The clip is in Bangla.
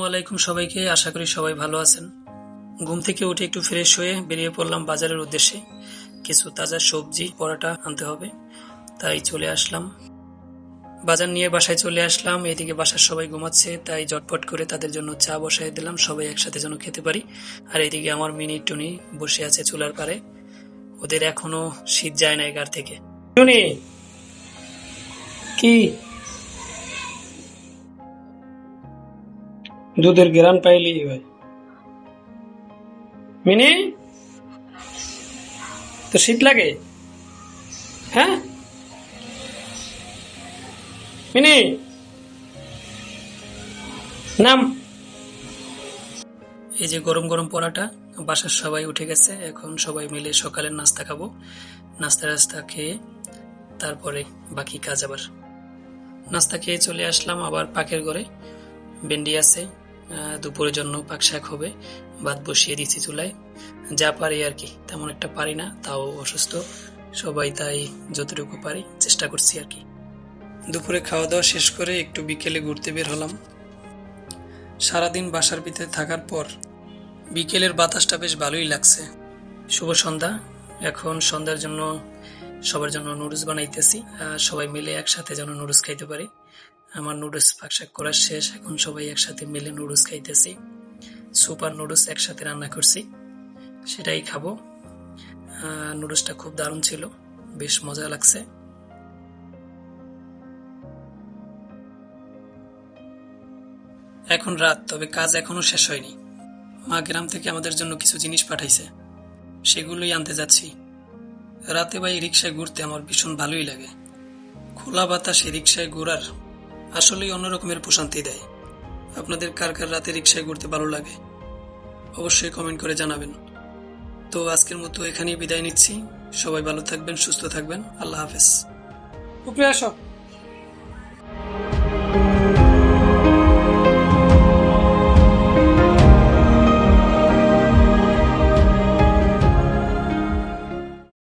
আলাইকুম সবাইকে, আশা করি সবাই ভালো আছেন। ঘুম থেকে উঠে একটু ফ্রেশ হয়ে বেরিয়ে পড়লাম বাজারের উদ্দেশ্যে। কিছু তাজা সবজি পরাটা আনতে হবে, তাই চলে আসলাম। বাজার নিয়ে বাসায় চলে আসলাম। এদিকে বাসার সবাই ঘুমাচ্ছে, তাই ঝটপট করে তাদের জন্য চা বসাই দিলাম, সবাই একসাথে যেন খেতে পারি। আর এদিকে আমার মিনি টুনি বসে আছে চুলার পারে। ওদের এখনো শীত যায় না গার থেকে। টুনি কি দুধের ঘেরান পাইলেই হয়। মিনি, তো শীত লাগে? হ্যাঁ মিনি, নাম। এই যে গরম গরম পরাটা, বাসার সবাই উঠে গেছে, এখন সবাই মিলে সকালের নাস্তা খাবো। নাস্তা রাস্তা খেয়ে তারপরে বাকি কাজ আবার। নাস্তা খেয়ে চলে আসলাম আবার পাকের ঘরে। ভেন্ডি আছে, দুপুরের জন্য পাক শাক হবে। ভাত বসিয়ে দিয়েছি চুলায়। যা পারি আর কি, তেমন একটা পারি না, তাও অসুস্থ সবাই, তাই যতটুকু পারি চেষ্টা করছি আর কি। দুপুরে খাওয়া দাওয়া শেষ করে একটু বিকেলে ঘুরতে বের হলাম। সারাদিন বাসার ভিতরে থাকার পর বিকেলের বাতাসটা বেশ ভালোই লাগছে। শুভ সন্ধ্যা। এখন সন্ধ্যার জন্য সবার জন্য নুডলস বানাইতেছি, সবাই মিলে একসাথে যেন নুডলস খাইতে পারি। আমার নুডলস পাকশাক করা শেষ, এখন সবাই একসাথে মিলে নুডলস খাইতেছি। সুপার নুডলস একসাথে রান্না করছি, সেটাই খাবো। নুডলসটা খুব দারুণ ছিল, বেশ মজা লাগছে। এখন রাত, তবে কাজ এখনো শেষ হয়নি। মা গ্রাম থেকে আমাদের জন্য কিছু জিনিস পাঠাইছে, সেগুলোই আনতে যাচ্ছি। রাতে বা এই রিক্সায় ঘুরতে আমার ভীষণ ভালোই লাগে। খোলা বাতাসে রিক্সায় ঘোরার আসলেই অন্যরকমের প্রশান্তি দেয়। আপনাদের কার কার রাতে রিক্সায় ঘুরতে ভালো লাগে অবশ্যই কমেন্ট করে জানাবেন। তো আজকের মতো এখানেই বিদায় নিচ্ছি। সবাই ভালো থাকবেন, সুস্থ থাকবেন। আল্লাহ হাফেজ। উপরে আসো।